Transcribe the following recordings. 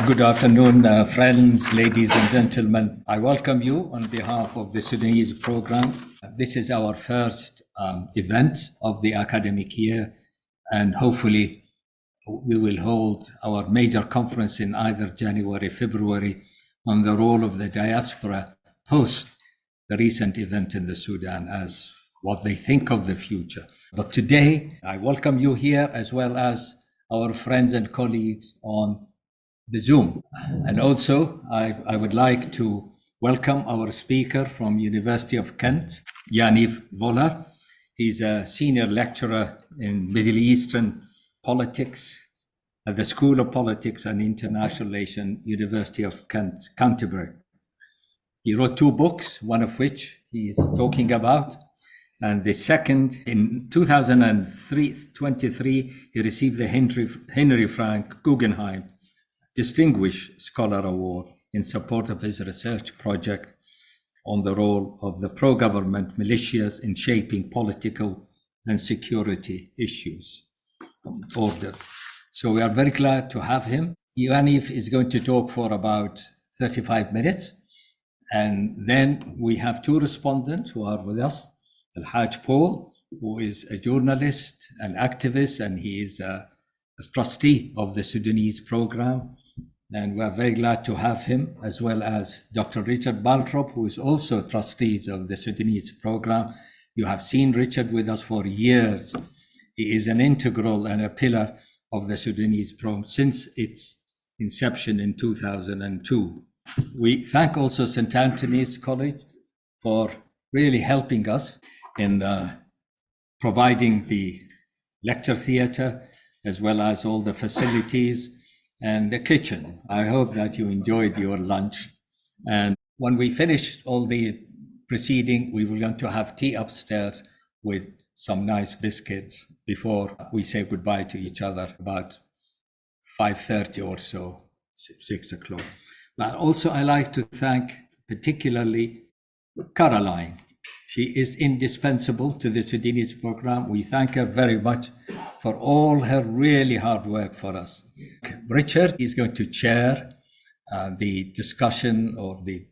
Good afternoon, friends, ladies and gentlemen. I welcome you on behalf of the Sudanese Programme. This is our first event of the academic year, and hopefully we will hold our major conference in either January, February on the role of the diaspora post the recent event in the Sudan as what they think of the future. But today, I welcome you here as well as our friends and colleagues on the Zoom. And also, I would like to welcome our speaker from University of Kent, Yaniv Voller. He's a senior lecturer in Middle Eastern politics at the School of Politics and International Relations, University of Kent, Canterbury. He wrote 2 books, one of which he is talking about, and the second, in 2023, he received the Henry Frank Guggenheim Distinguished Scholar Award in support of his research project on the role of the pro-government militias in shaping political and security issues, orders. So we are very glad to have him. Yaniv is going to talk for about 35 minutes. And then we have 2 respondents who are with us. Al-Haj Paul, who is a journalist, an activist, and he is a trustee of the Sudanese Programme. And we are very glad to have him, as well as Dr. Richard Baltrop, who is also trustees of the Sudanese Programme. You have seen Richard with us for years. He is an integral and a pillar of the Sudanese Programme since its inception in 2002. We thank also St. Antony's College for really helping us in providing the lecture theatre, as well as all the facilities and the kitchen. I hope that you enjoyed your lunch. And when we finish all the proceeding, we will going to have tea upstairs with some nice biscuits before we say goodbye to each other about 5:30 or so, 6 o'clock. But also I like to thank particularly Caroline. She is indispensable to the Sudanese Programme. We thank her very much for all her really hard work for us. Richard is going to chair the discussion or the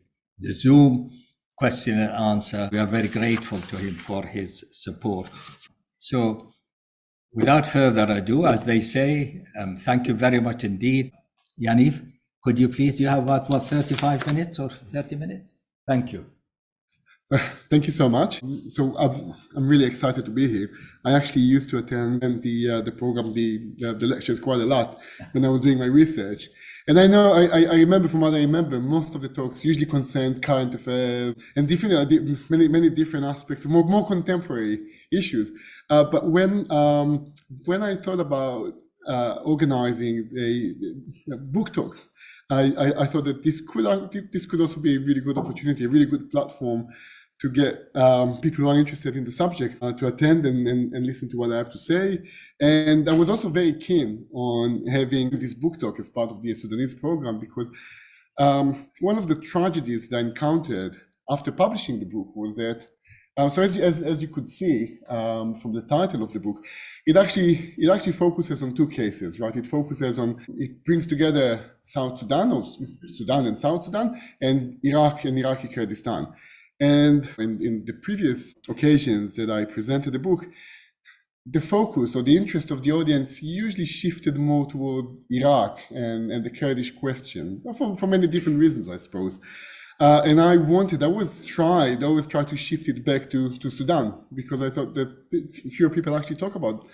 Zoom question and answer. We are very grateful to him for his support. So without further ado, as they say, thank you very much indeed. Yaniv, could you please, you have about, 35 minutes or 30 minutes? Thank you. Thank you so much. So I'm really excited to be here. I actually used to attend the program, the lectures quite a lot when I was doing my research. And I know, I remember from what I remember, most of the talks usually concerned current affairs and different, many different aspects, more contemporary issues. But when I thought about organizing the book talks, I thought that this could also be a really good opportunity, a really good platform to get people who are interested in the subject to attend and listen to what I have to say. And I was also very keen on having this book talk as part of the Sudanese Programme, because one of the tragedies that I encountered after publishing the book was that, so as you could see from the title of the book, it actually focuses on 2 cases, right? It brings together South Sudan, or Sudan and South Sudan, and Iraq and Iraqi Kurdistan. And in the previous occasions that I presented the book, the focus or the interest of the audience usually shifted more toward Iraq and the Kurdish question, for many different reasons, I suppose. And I always tried to shift it back to Sudan, because I thought that fewer people actually talk about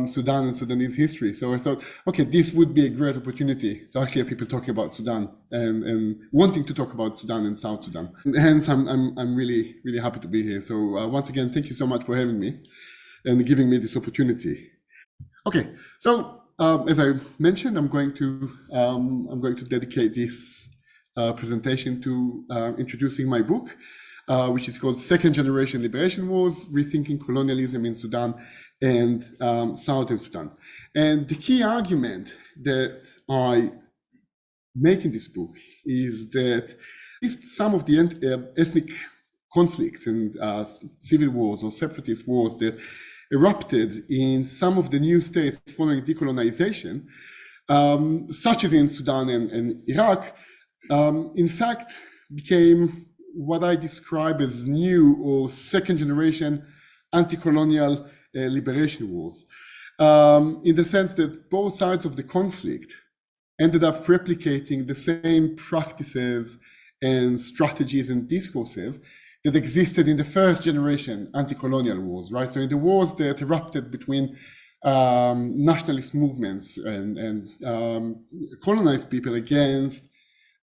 Sudan and Sudanese history. So I thought, okay, this would be a great opportunity to actually have people talking about Sudan and wanting to talk about Sudan and South Sudan. And hence, I'm really, really happy to be here. So once again, thank you so much for having me and giving me this opportunity. Okay, so as I mentioned, I'm going to dedicate this presentation to introducing my book, which is called Second Generation Liberation Wars, Rethinking Colonialism in Sudan and Southern Sudan. And the key argument that I make in this book is that at least some of the ethnic conflicts and civil wars or separatist wars that erupted in some of the new states following decolonization such as in Sudan and Iraq, in fact, became what I describe as new or second generation anti-colonial liberation wars, in the sense that both sides of the conflict ended up replicating the same practices and strategies and discourses that existed in the first generation anti-colonial wars, right? So in the wars that erupted between nationalist movements and colonized people against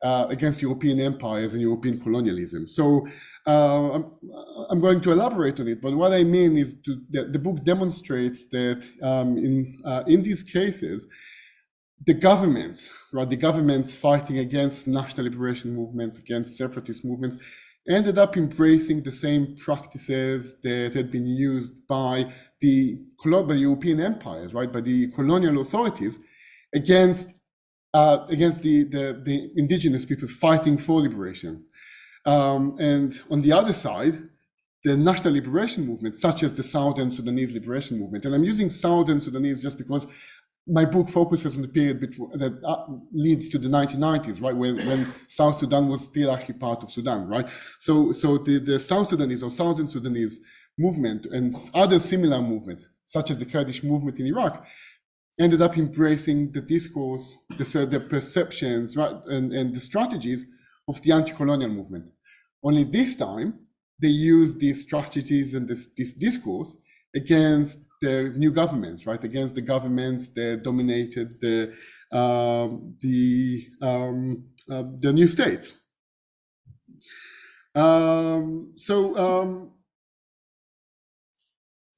European empires and European colonialism. So I'm going to elaborate on it, but what I mean is that the book demonstrates that in these cases, the governments, right, the governments fighting against national liberation movements, against separatist movements, ended up embracing the same practices that had been used by the European empires, right, by the colonial authorities against the indigenous people fighting for liberation. And on the other side, the national liberation movement, such as the Southern Sudanese Liberation Movement, and I'm using Southern Sudanese just because my book focuses on the period that leads to the 1990s, right, when South Sudan was still actually part of Sudan, right? So the South Sudanese or Southern Sudanese movement and other similar movements, such as the Kurdish movement in Iraq, ended up embracing the discourse, the perceptions, right, and the strategies of the anti-colonial movement. Only this time, they used these strategies and this discourse against the new governments, right? Against the governments that dominated the new states.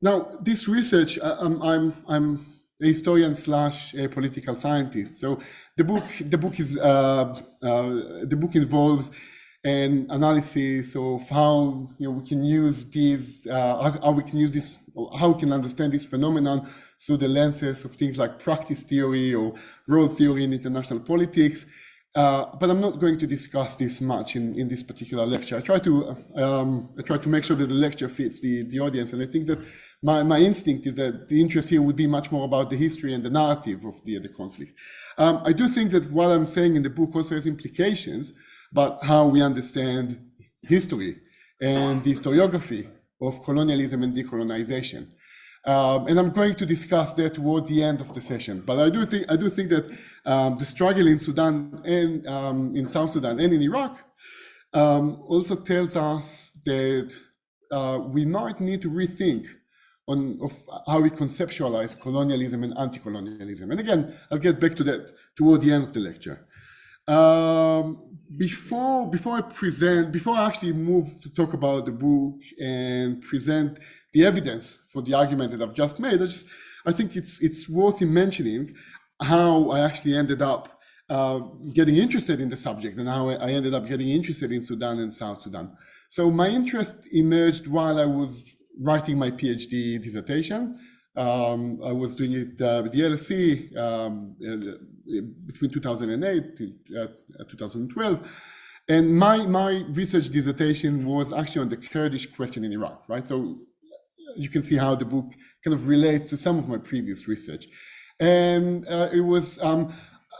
Now this research, I'm a historian / a political scientist. So the book involves an analysis of how we can use these, how we can understand this phenomenon through the lenses of things like practice theory or role theory in international politics. But I'm not going to discuss this much in this particular lecture. I try to make sure that the lecture fits the audience, and I think that my instinct is that the interest here would be much more about the history and the narrative of the conflict. I do think that what I'm saying in the book also has implications about how we understand history and the historiography of colonialism and decolonization. And I'm going to discuss that toward the end of the session. But I do think that the struggle in Sudan and in South Sudan and in Iraq also tells us that we might need to rethink of how we conceptualize colonialism and anti-colonialism. And again, I'll get back to that toward the end of the lecture. Before I actually move to talk about the book and present the evidence for the argument that I've just made, I think it's worth mentioning how I actually ended up getting interested in the subject and how I ended up getting interested in Sudan and South Sudan. So my interest emerged while I was writing my PhD dissertation. I was doing it with the LSE between 2008 to 2012. And my research dissertation was actually on the Kurdish question in Iraq, right? So you can see how the book kind of relates to some of my previous research. And it was,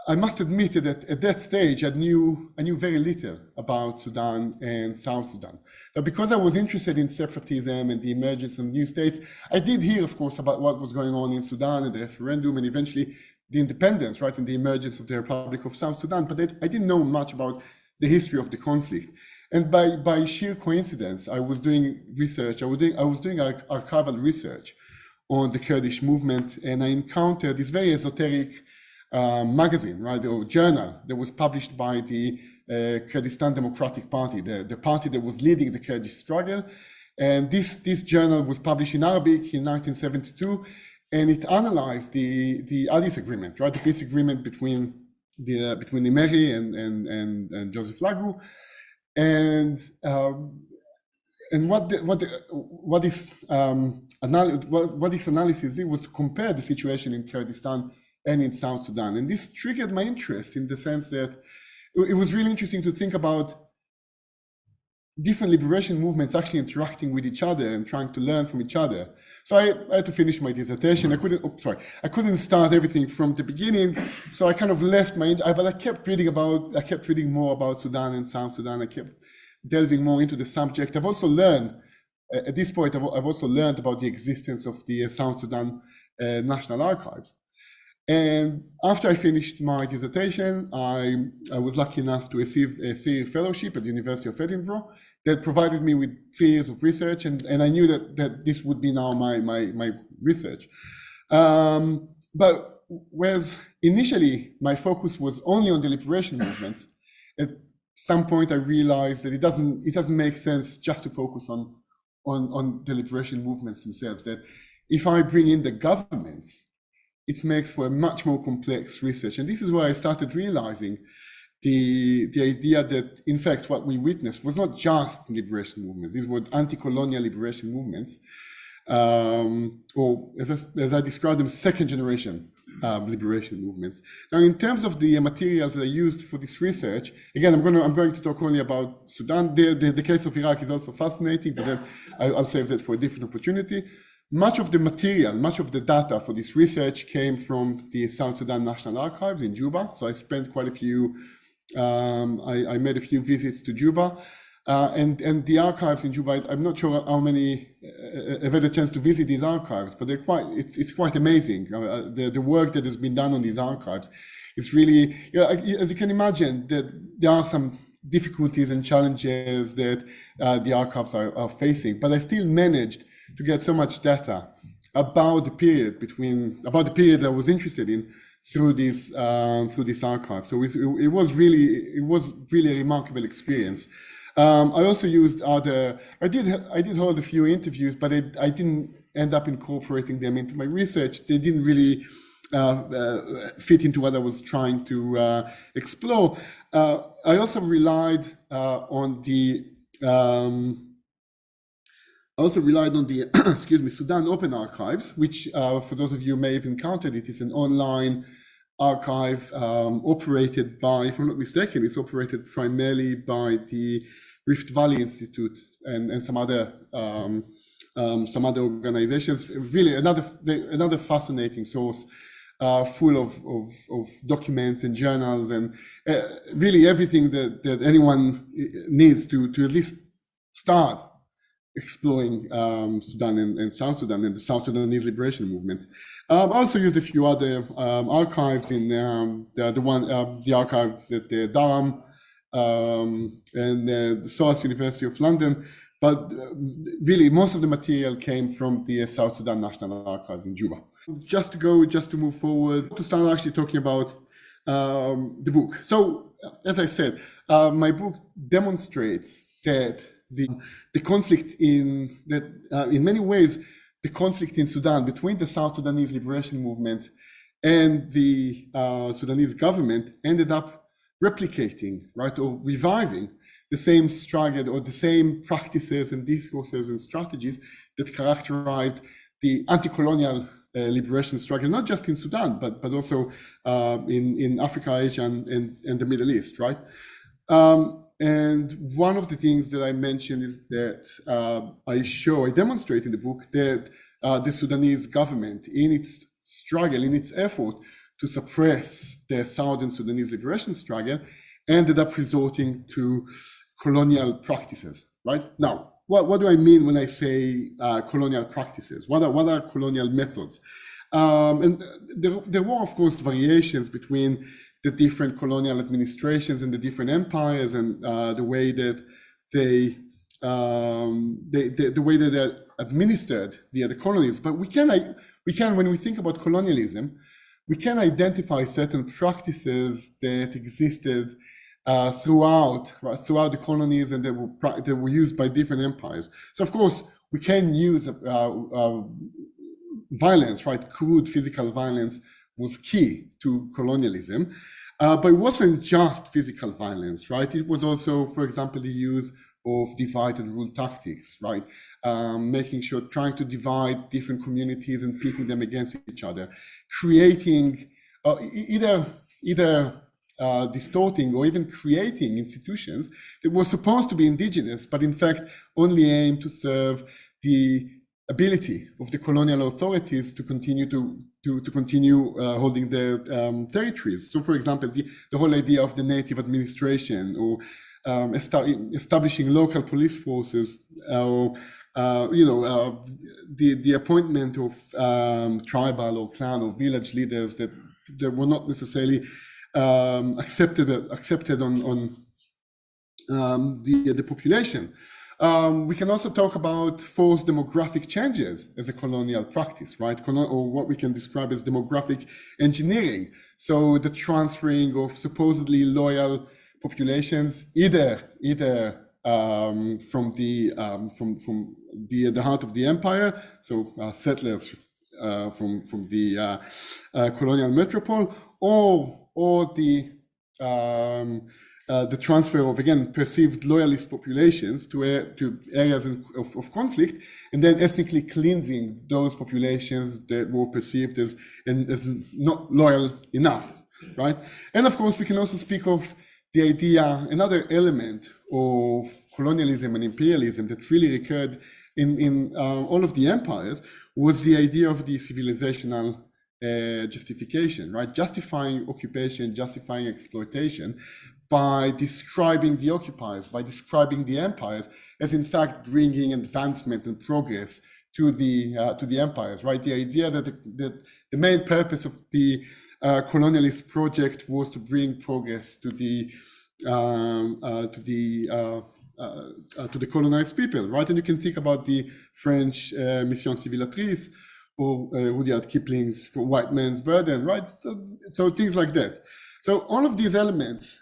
I must admit that at that stage, I knew very little about Sudan and South Sudan. But because I was interested in separatism and the emergence of new states, I did hear, of course, about what was going on in Sudan and the referendum and eventually the independence, right, and the emergence of the Republic of South Sudan. But I didn't know much about the history of the conflict. And by sheer coincidence, I was doing research. I was doing archival research on the Kurdish movement, and I encountered this very esoteric magazine, right, or journal that was published by the Kurdistan Democratic Party, the party that was leading the Kurdish struggle. And this journal was published in Arabic in 1972, and it analyzed the Addis Agreement, right, the peace agreement between Imeri and Joseph Lagru, and what this analysis did was to compare the situation in Kurdistan and in South Sudan. And this triggered my interest in the sense that it was really interesting to think about different liberation movements actually interacting with each other and trying to learn from each other. So I had to finish my dissertation. I couldn't start everything from the beginning. So I kind of left but I kept reading more about Sudan and South Sudan. I kept delving more into the subject. I've also learned, at this point, I've also learned about the existence of the South Sudan National Archives. And after I finished my dissertation, I was lucky enough to receive a 3-year fellowship at the University of Edinburgh that provided me with 3 years of research, and I knew that this would be now my research. But whereas initially my focus was only on the liberation movements, at some point I realized that it doesn't make sense just to focus on the liberation movements themselves. That if I bring in the government, it makes for a much more complex research. And this is where I started realizing the idea that, in fact, what we witnessed was not just liberation movements. These were anti-colonial liberation movements, or as I described them, second generation liberation movements. Now, in terms of the materials that I used for this research, again, I'm going to talk only about Sudan. The case of Iraq is also fascinating, but then I'll save that for a different opportunity. Much of the material, much of the data for this research came from the South Sudan National Archives in Juba. So I spent quite a few, I made a few visits to Juba. And the archives in Juba, I'm not sure how many have had a chance to visit these archives, but it's quite amazing. The work that has been done on these archives is really, as you can imagine, that there are some difficulties and challenges that the archives are facing, but I still managed to get so much data about the period that I was interested in through this archive. So it was really a remarkable experience. I also used I did hold a few interviews, but I didn't end up incorporating them into my research. They didn't really fit into what I was trying to explore. I also relied on the excuse me, Sudan Open Archives, which for those of you who may have encountered it, is an online archive operated by, if I'm not mistaken, it's operated primarily by the Rift Valley Institute and some other organizations. Really another fascinating source, full of documents and journals and really everything that anyone needs to at least start exploring Sudan and South Sudan and the South Sudanese Liberation Movement. I also used a few other archives in the archives at the Durham and the SOAS University of London, but really most of the material came from the South Sudan National Archives in Juba. Just to move forward, to start actually talking about the book. So, as I said, my book demonstrates that the conflict in many ways, the conflict in Sudan between the South Sudanese Liberation Movement and the Sudanese government ended up replicating, right, or reviving the same struggle or the same practices and discourses and strategies that characterized the anti-colonial liberation struggle, not just in Sudan, but also in Africa, Asia, and the Middle East, right? And one of the things that I mentioned is that I demonstrate in the book that the Sudanese government, in its struggle, in its effort to suppress the Southern Sudanese liberation struggle, ended up resorting to colonial practices, right? Now, what do I mean when I say colonial practices? What are colonial methods? And there were, of course, variations between the different colonial administrations and the different empires, and the way that they administered the colonies. But we can, when we think about colonialism, we can identify certain practices that existed throughout the colonies and that were used by different empires. So of course we can use violence, right? Crude physical violence was key to colonialism, but it wasn't just physical violence, right? It was also, for example, the use of divide and rule tactics, right? Trying to divide different communities and pitting them against each other, creating either distorting or even creating institutions that were supposed to be indigenous, but in fact only aimed to serve the ability of the colonial authorities to continue holding their territories. So, for example, the whole idea of the native administration, or establishing local police forces, or the appointment of tribal or clan or village leaders that were not necessarily accepted on the population. We can also talk about forced demographic changes as a colonial practice, right? Or what we can describe as demographic engineering. So the transferring of supposedly loyal populations, either from the heart of the empire, so settlers from the colonial metropole, or the transfer of, again, perceived loyalist populations to areas of conflict, and then ethnically cleansing those populations that were perceived as not loyal enough, right? And of course, we can also speak of the idea, another element of colonialism and imperialism that really recurred in all of the empires, was the idea of the civilizational justification, right? Justifying occupation, justifying exploitation, by describing the occupiers, by describing the empires as in fact bringing advancement and progress to the empires, right? The idea that the main purpose of the colonialist project was to bring progress to the colonized people, right? And you can think about the French Mission Civilisatrice, or Rudyard Kipling's White Man's Burden, right? So things like that. So all of these elements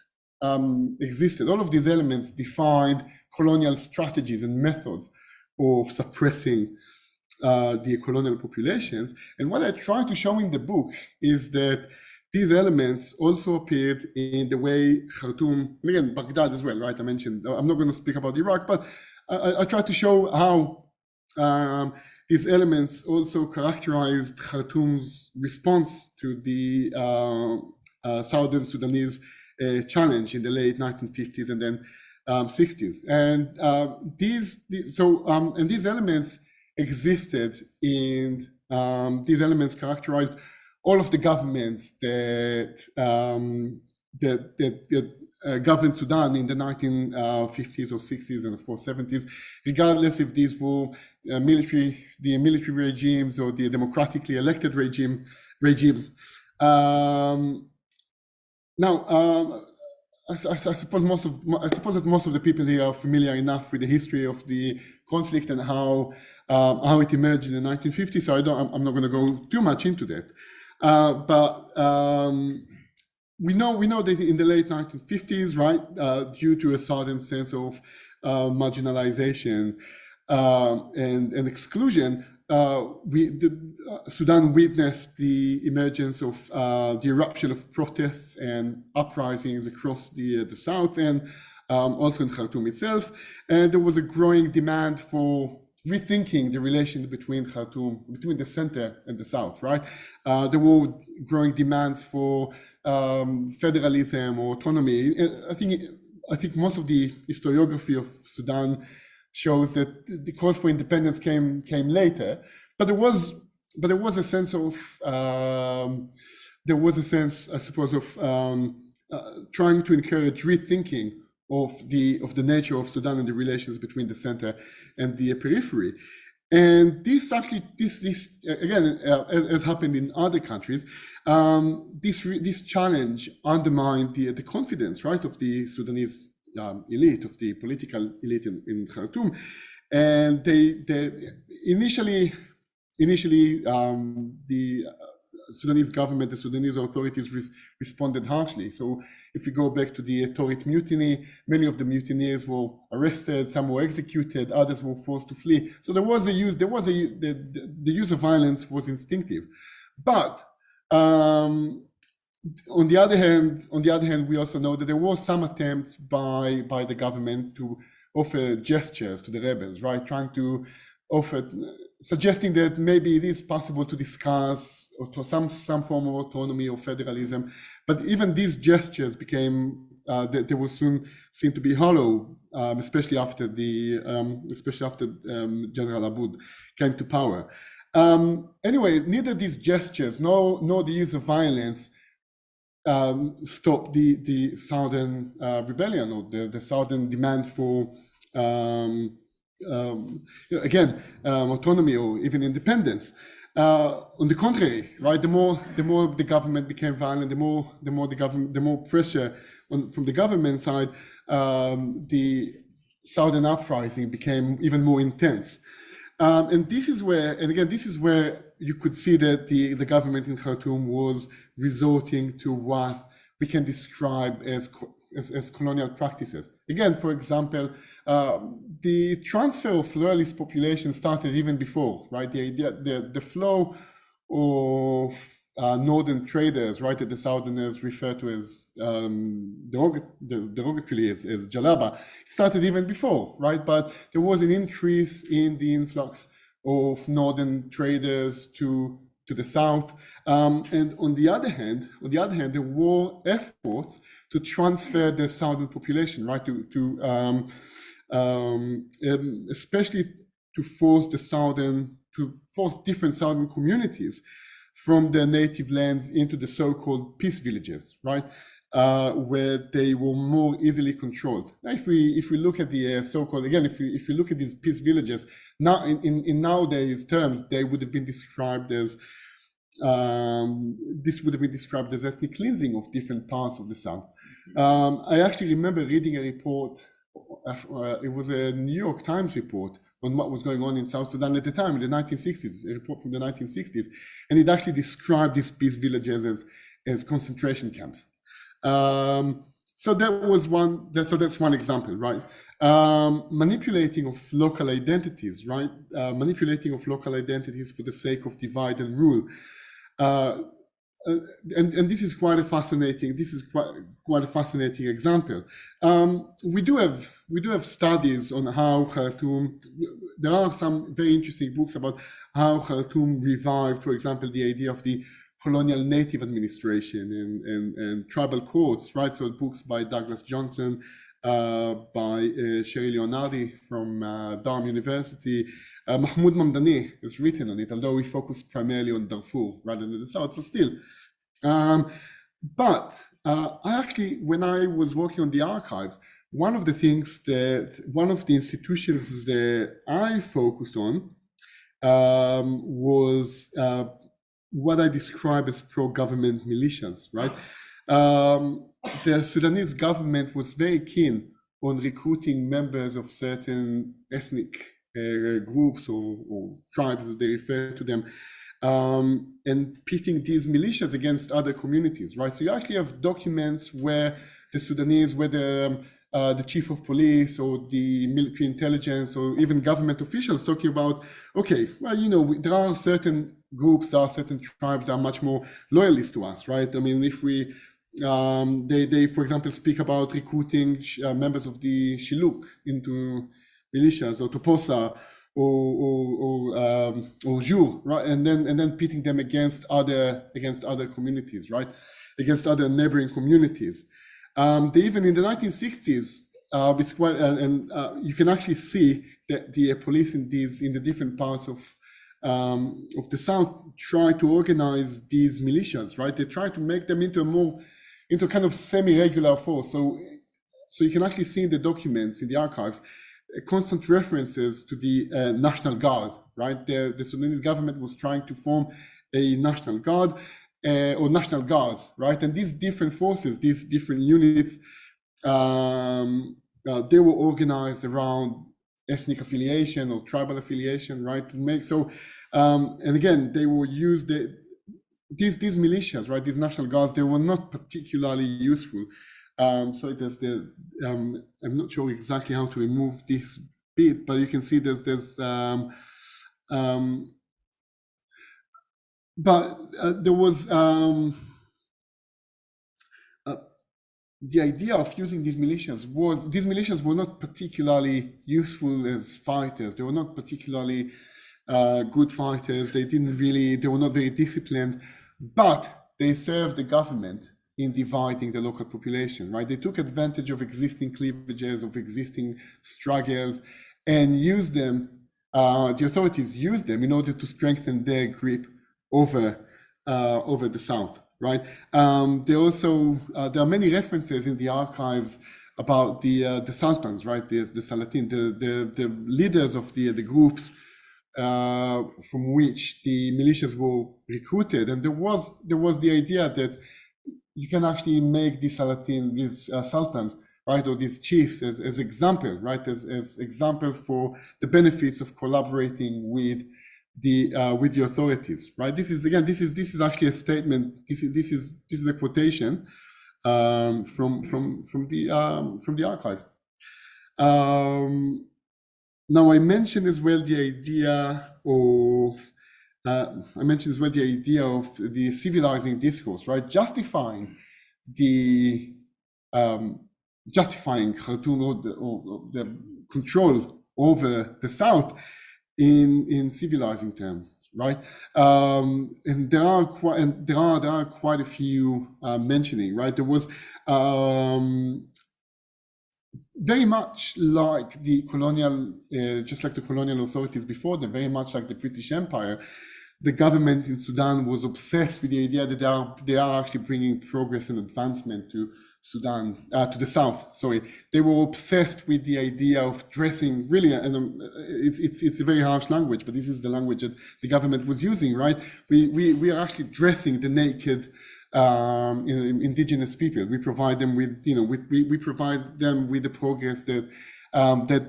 existed. All of these elements defined colonial strategies and methods of suppressing the colonial populations. And what I try to show in the book is that these elements also appeared in the way Khartoum, and again, Baghdad as well, right? I mentioned, I'm not going to speak about Iraq, but I try to show how these elements also characterized Khartoum's response to the Southern Sudanese challenge in the late 1950s and then 60s. And these elements existed in, these elements characterized all of the governments that governed Sudan in the 1950s or 60s and of course 70s, regardless if these were the military regimes or the democratically elected regimes. I suppose that most of the people here are familiar enough with the history of the conflict and how it emerged in the 1950s. So I'm not going to go too much into that. But we know that in the late 1950s, right, due to a sudden sense of marginalization and exclusion, Sudan witnessed the emergence of the eruption of protests and uprisings across the south and also in Khartoum itself. And there was a growing demand for rethinking the relation between Khartoum, between the center and the south, right? There were growing demands for federalism or autonomy. I think most of the historiography of Sudan shows that the cause for independence came later, but there was a sense of I suppose, of trying to encourage rethinking of the nature of Sudan and the relations between the center and the periphery. And this again, as happened in other countries, this challenge undermined the confidence, right, of the Sudanese elite, of the political elite in Khartoum. And they initially the Sudanese government, the Sudanese authorities responded harshly. So if we go back to the Torit mutiny, many of the mutineers were arrested, some were executed, others were forced to flee. So the use of violence was instinctive. But on the other hand, we also know that there were some attempts by the government to offer gestures to the rebels, right? Trying to offered, suggesting that maybe it is possible to discuss some form of autonomy or federalism. But even these gestures became, they were soon seen to be hollow, especially after General Aboud came to power. Anyway, neither these gestures nor the use of violence stopped the Southern rebellion, or the Southern demand for autonomy or even independence. On the contrary, right? The more the government became violent, the more pressure from the government side, the Southern uprising became even more intense. And this is where you could see that the government in Khartoum was resorting to what we can describe as colonial practices. Again, for example, the transfer of loyalist population started even before, right? The flow of northern traders, right, that the Southerners refer to as derogatorily as Jalaba, started even before, right? But there was an increase in the influx of northern traders to the south, and on the other hand, there were efforts to transfer the southern population, right, especially to force different southern communities from their native lands into the so-called peace villages, right, where they were more easily controlled. Now, if we look at the so-called, again, if we look at these peace villages, now in nowadays terms, they would have been described as ethnic cleansing of different parts of the South. I actually remember reading a report. It was a New York Times report on what was going on in South Sudan at the time, in the 1960s, a report from the 1960s, and it actually described these peace villages as concentration camps. So that's one example, right? Manipulating of local identities, right? Manipulating of local identities for the sake of divide and rule. And this is quite a fascinating example. We do have studies on how Khartoum. There are some very interesting books about how Khartoum revived, for example, the idea of the colonial native administration and tribal courts, right? So books by Douglas Johnson, by Sherry Leonardi from Durham University. Mahmoud Mamdani has written on it, although he focused primarily on Darfur rather than the South, but still. But I actually, when I was working on the archives, one of the institutions that I focused on was what I describe as pro-government militias, right? The Sudanese government was very keen on recruiting members of certain ethnic groups or tribes, as they refer to them, and pitting these militias against other communities, right? So you actually have documents where the Sudanese, whether the chief of police or the military intelligence or even government officials talking about, okay, well, there are certain groups, there are certain tribes that are much more loyalist to us, right? I mean, if we, they for example, speak about recruiting members of the Shiluk into militias or Toposa or Jur, right? And then pitting them against other communities, right? Against other neighboring communities. They even in the 1960s, it's quite, you can actually see that the police in the different parts of the South try to organize these militias, right? They try to make them into a kind of semi-regular force. So you can actually see in the documents, in the archives, constant references to the National Guard, right? The Sudanese government was trying to form a National Guard or National Guards, right? And these different forces, these different units, they were organized around ethnic affiliation or tribal affiliation, right? To make so, and again, they were used. These militias, right? These National Guards, they were not particularly useful. So it is I'm not sure exactly how to remove this bit, but you can see there's but there was the idea of using these militias were not particularly useful as fighters. They were not particularly good fighters. They were not very disciplined, but they served the government in dividing the local population, right? They took advantage of existing cleavages, of existing struggles, and used them, the authorities used them in order to strengthen their grip over the South. Right. There are many references in the archives about the sultans. Right. There's the Salatin, the leaders of the groups from which the militias were recruited, and there was the idea that you can actually make these Salatin, these sultans, right, or these chiefs as example, right, as example for the benefits of collaborating with the authorities, right? This is actually a statement. This is a quotation from the archive. Now I mentioned as well the idea of the civilizing discourse, right? Justifying Khartoum or the control over the South in civilizing terms, right? And there are quite a few mentioning, right? There was very much like the colonial, just like the colonial authorities before them, very much like the British Empire. The government in Sudan was obsessed with the idea that they are actually bringing progress and advancement to Sudan, to the South. Sorry, they were obsessed with the idea of dressing. Really, and it's a very harsh language, but this is the language that the government was using. Right? We are actually dressing the naked indigenous people. We provide them with, we provide them with the progress that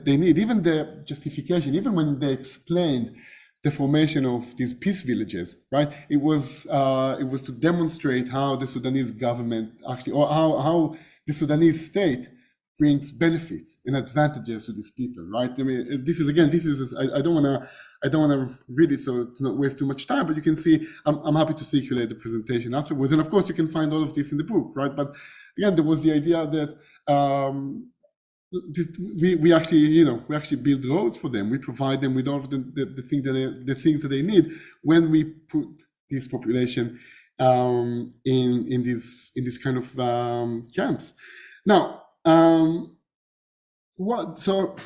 they need. Even the justification, even when they explained the formation of these peace villages, right? It was to demonstrate how the Sudanese government actually, or how the Sudanese state brings benefits and advantages to these people, right? I mean, I don't want to read it so to not waste too much time, but you can see, I'm happy to circulate the presentation afterwards. And of course you can find all of this in the book, right? But again, there was the idea that we actually build roads for them. We provide them with all of the things that they need when we put this population in this kind of camps. Now, so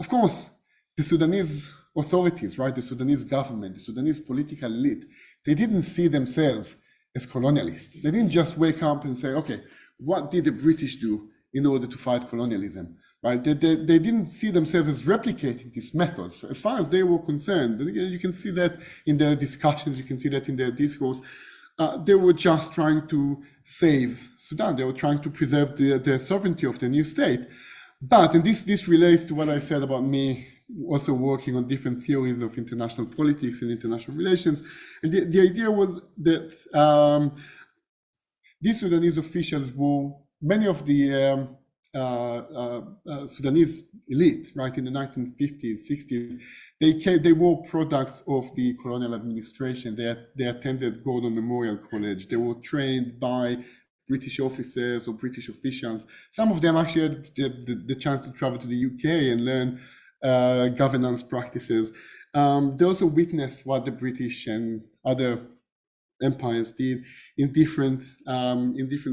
of course the Sudanese authorities, right, the Sudanese government, the Sudanese political elite, they didn't see themselves as colonialists. They didn't just wake up and say, okay, what did the British do in order to fight colonialism, right? They didn't see themselves as replicating these methods. As far as they were concerned, you can see that in their discussions, you can see that in their discourse, they were just trying to save Sudan. They were trying to preserve the sovereignty of the new state. But, and this relates to what I said about me also working on different theories of international politics and international relations. And the idea was that these Sudanese officials were, many of the Sudanese elite, right, in the 1950s, 60s, they were products of the colonial administration. They attended Gordon Memorial College. They were trained by British officers or British officials. Some of them actually had the chance to travel to the UK and learn governance practices. They also witnessed what the British and other empires did in different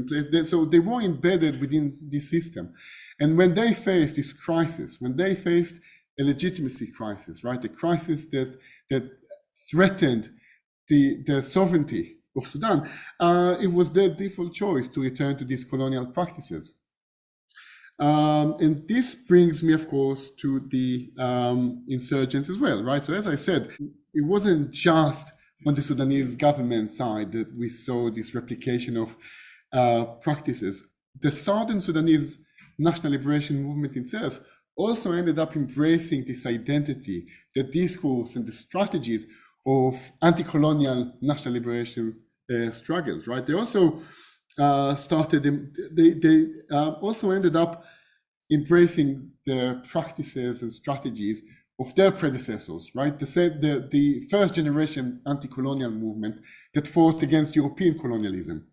places. So they were embedded within this system. And when they faced this crisis, when they faced a legitimacy crisis, right, a crisis that threatened the sovereignty of Sudan, it was their default choice to return to these colonial practices. And this brings me, of course, to the insurgents as well, right? So as I said, it wasn't just on the Sudanese government side that we saw this replication of practices. The Southern Sudanese National Liberation Movement itself also ended up embracing this identity, the discourse and the strategies of anti-colonial national liberation struggles, right? They also they also ended up embracing the practices and strategies of their predecessors, right? The first generation anti-colonial movement that fought against European colonialism.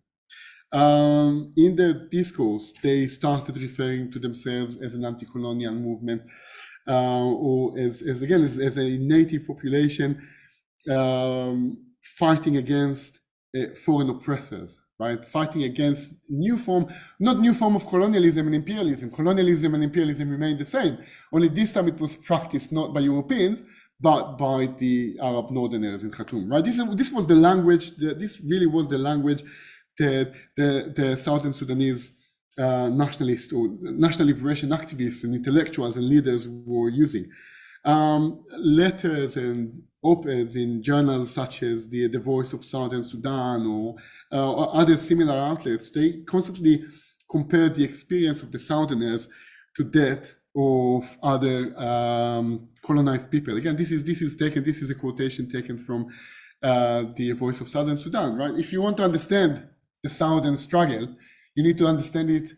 in their discourse, they started referring to themselves as an anti-colonial movement, or as a native population fighting against foreign oppressors, right? Fighting against not new form of colonialism and imperialism. Colonialism and imperialism remained the same. Only this time it was practiced not by Europeans, but by the Arab Northerners in Khartoum, right? This was the language. This really was the language that the Southern Sudanese nationalists or national liberation activists and intellectuals and leaders were using. Letters and op-eds in journals such as the Voice of Southern Sudan or other similar outlets, they constantly compared the experience of the Southerners to that of other colonized people. Again, this is a quotation taken from the Voice of Southern Sudan, right? If you want to understand the Southern struggle, you need to understand it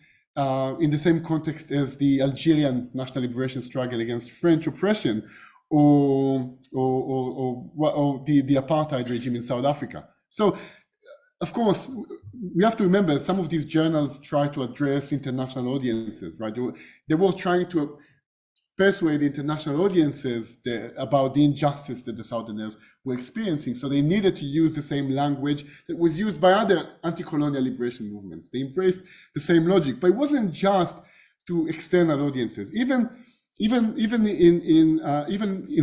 in the same context as the Algerian national liberation struggle against French oppression, or the apartheid regime in South Africa. So, of course, we have to remember some of these journals try to address international audiences, right? They were trying to persuade international audiences about the injustice that the Southerners were experiencing. So they needed to use the same language that was used by other anti-colonial liberation movements. They embraced the same logic, but it wasn't just to external audiences. Even in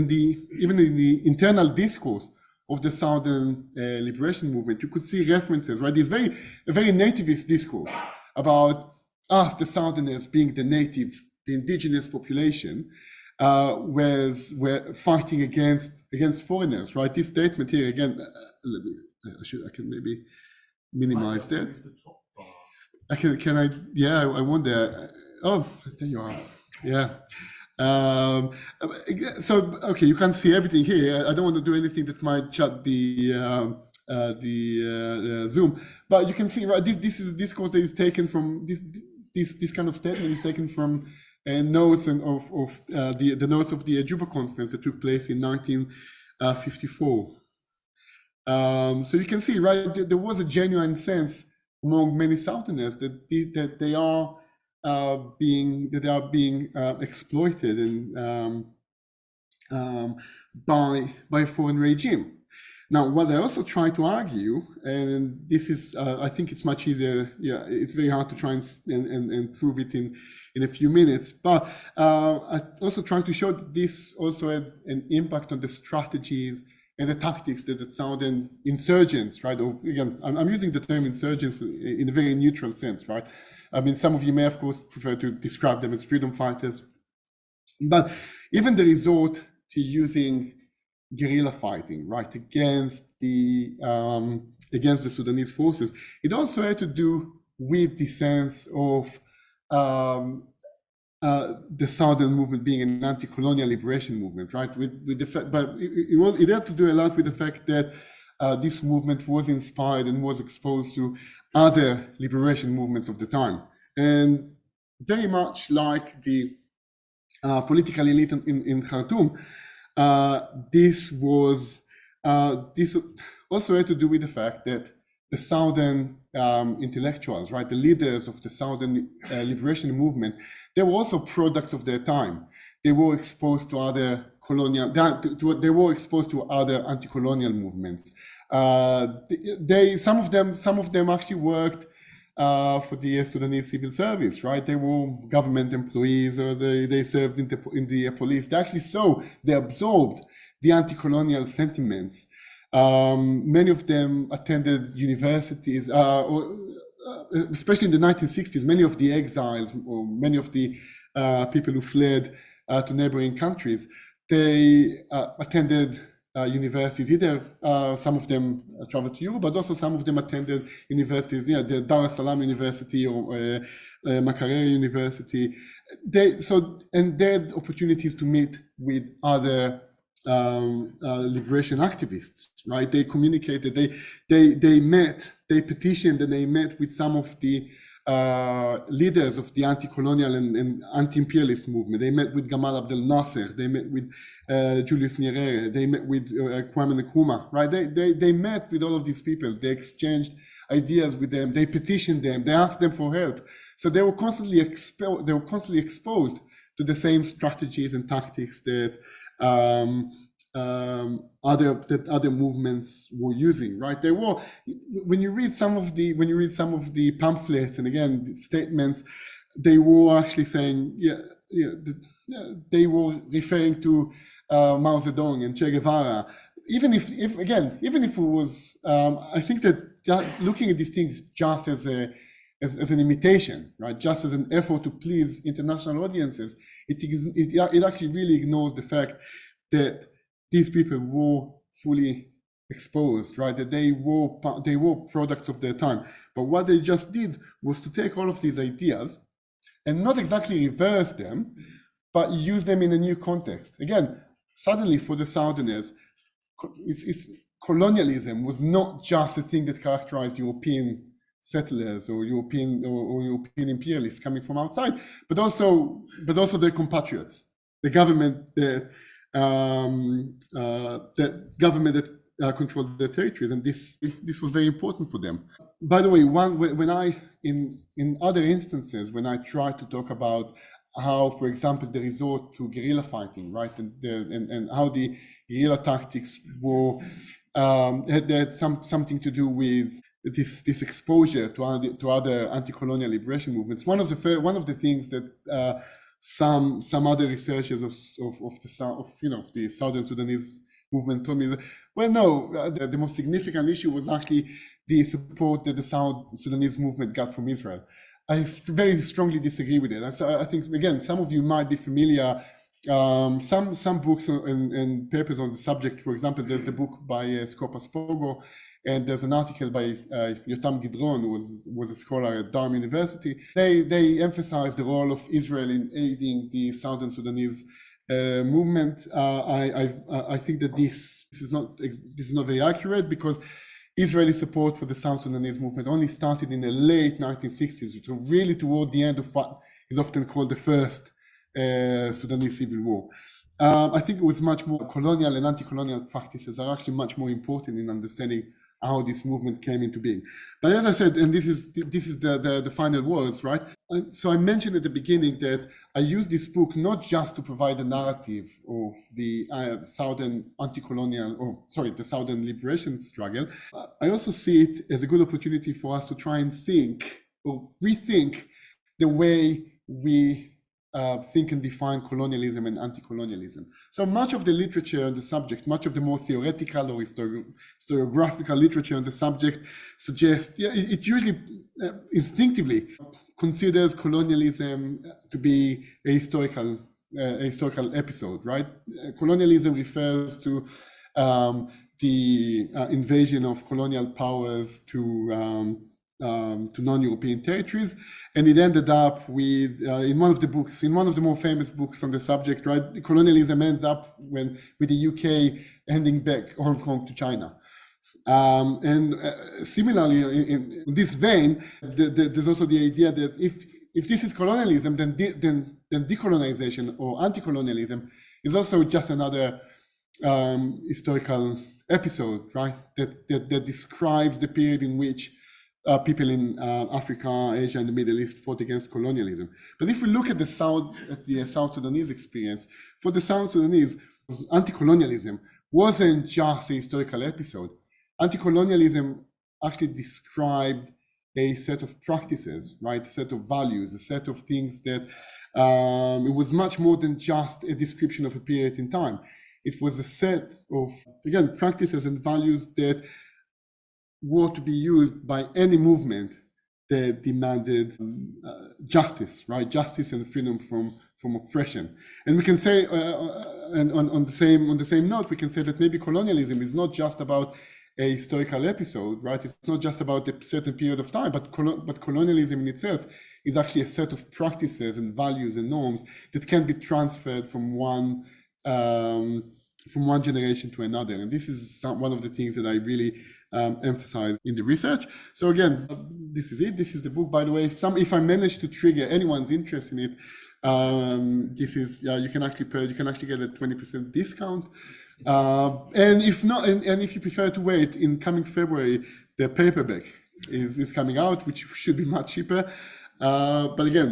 the internal discourse of the Southern liberation movement, you could see references, right? This very nativist discourse about us, the Southerners, being the indigenous population, were fighting against foreigners, right? This statement here again. I can maybe minimize that. Can I? Yeah, I wonder. Oh, there you are. Yeah. So okay, you can't see everything here. I don't want to do anything that might shut the Zoom, but you can see, right? This is discourse that is taken from this kind of statement is taken from notes of the notes of the Juba conference that took place in 1954. So you can see, right, there was a genuine sense among many Southerners that they are being exploited and by a foreign regime. Now, what I also try to argue, and this is, I think it's much easier. Yeah, it's very hard to try and prove it in a few minutes. But I also try to show that this also had an impact on the strategies and the tactics that the Southern insurgents, right? Or again, I'm using the term insurgents in a very neutral sense, right? I mean, some of you may, of course, prefer to describe them as freedom fighters, but even the resort to using guerrilla fighting, right, against the Sudanese forces, it also had to do with the sense of the Southern movement being an anti-colonial liberation movement, right? With the fact, but it had to do a lot with the fact that this movement was inspired and was exposed to other liberation movements of the time, and very much like the political elite in Khartoum. This also had to do with the fact that the Southern intellectuals, right, the leaders of the Southern liberation movement, they were also products of their time. They were exposed to other they were exposed to other anti-colonial movements. Some of them actually worked for the Sudanese civil service, right? They were government employees, or they served in the police. They absorbed the anti-colonial sentiments. Many of them attended universities, especially in the 1960s. Many of the exiles, or many of the people who fled to neighboring countries, they attended universities. Either some of them traveled to Europe, but also some of them attended universities, the Dar es Salaam University or Makerere University. They had opportunities to meet with other liberation activists, right? They communicated, they petitioned, and they met with some of the leaders of the anti-colonial and anti-imperialist movement. They met with Gamal Abdel Nasser. They met with Julius Nyerere. They met with Kwame Nkrumah. Right? They met with all of these people. They exchanged ideas with them. They petitioned them. They asked them for help. So they were constantly exposed to the same strategies and tactics that other movements were using, right? They were, when you read some of the pamphlets and again the statements, they were actually saying, they were referring to Mao Zedong and Che Guevara. Even if it was, I think that looking at these things just as an imitation, right? Just as an effort to please international audiences, it actually really ignores the fact that these people were fully exposed, right? That they were products of their time. But what they just did was to take all of these ideas and not exactly reverse them, but use them in a new context. Again, suddenly for the Southerners, colonialism was not just a thing that characterized European settlers or European imperialists coming from outside, but also their compatriots, the government that controlled their territories, and this was very important for them. By the way, when I in other instances when I try to talk about how, for example, the resort to guerrilla fighting, right, and how the guerrilla tactics were had something to do with this exposure to other anti-colonial liberation movements. One of the things that some other researchers of the Southern Sudanese movement told me that, well, no, the most significant issue was actually the support that the South Sudanese movement got from Israel. I very strongly disagree with it. So I think, again, some of you might be familiar. Some books and papers on the subject. For example, there's the book by Skopas Pogo, and there's an article by Yotam Gidron, who was a scholar at Durham University. They emphasize the role of Israel in aiding the Southern Sudanese movement. I think that this is not very accurate, because Israeli support for the South Sudanese movement only started in the late 1960s, so really toward the end of what is often called the first Sudanese civil war. I think it was much more colonial and anti-colonial practices are actually much more important in understanding how this movement came into being. But as I said, and this is the final words, right? So I mentioned at the beginning that I use this book not just to provide a narrative of the Southern the Southern liberation struggle. I also see it as a good opportunity for us to try and think or rethink the way we think and define colonialism and anti-colonialism. So much of the literature on the subject, much of the more theoretical or historiographical literature on the subject suggests, it usually instinctively considers colonialism to be a historical episode, right? Colonialism refers to the invasion of colonial powers to non-European territories, and it ended up with in one of the more famous books on the subject, right? Colonialism ends up with the UK handing back Hong Kong to China. Similarly, in this vein, there's also the idea that if this is colonialism, then decolonization or anti-colonialism is also just another historical episode, right? That describes the period in which people in Africa, Asia, and the Middle East fought against colonialism. But if we look at the South Sudanese experience, for the South Sudanese, anti-colonialism wasn't just a historical episode. Anti-colonialism actually described a set of practices, right? A set of values, a set of things that it was much more than just a description of a period in time. It was a set of, again, practices and values that were to be used by any movement that demanded justice, right? Justice and freedom from oppression. And we can say, and on the same note, we can say that maybe colonialism is not just about a historical episode, right? It's not just about a certain period of time, but colonialism in itself is actually a set of practices and values and norms that can be transferred from one generation to another. And this is one of the things that I really emphasize in the research. So again, this is it. This is the book. By the way, if I manage to trigger anyone's interest in it, this is you can actually get a 20% discount. And if not, and if you prefer to wait, in coming February, the paperback is coming out, which should be much cheaper. But again,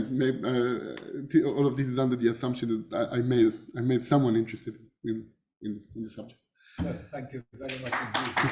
all of this is under the assumption that I made someone interested in the subject. Well, thank you very much indeed.